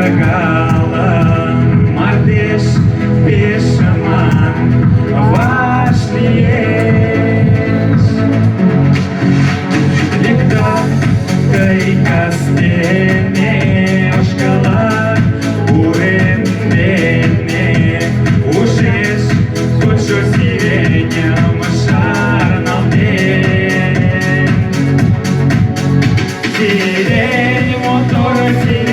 gala, mardies pieša man vašties. Likta tai kasdienė oškala, urendėnė, užės kutšos gyvenimą šarnaldėn. Gyvenimo toras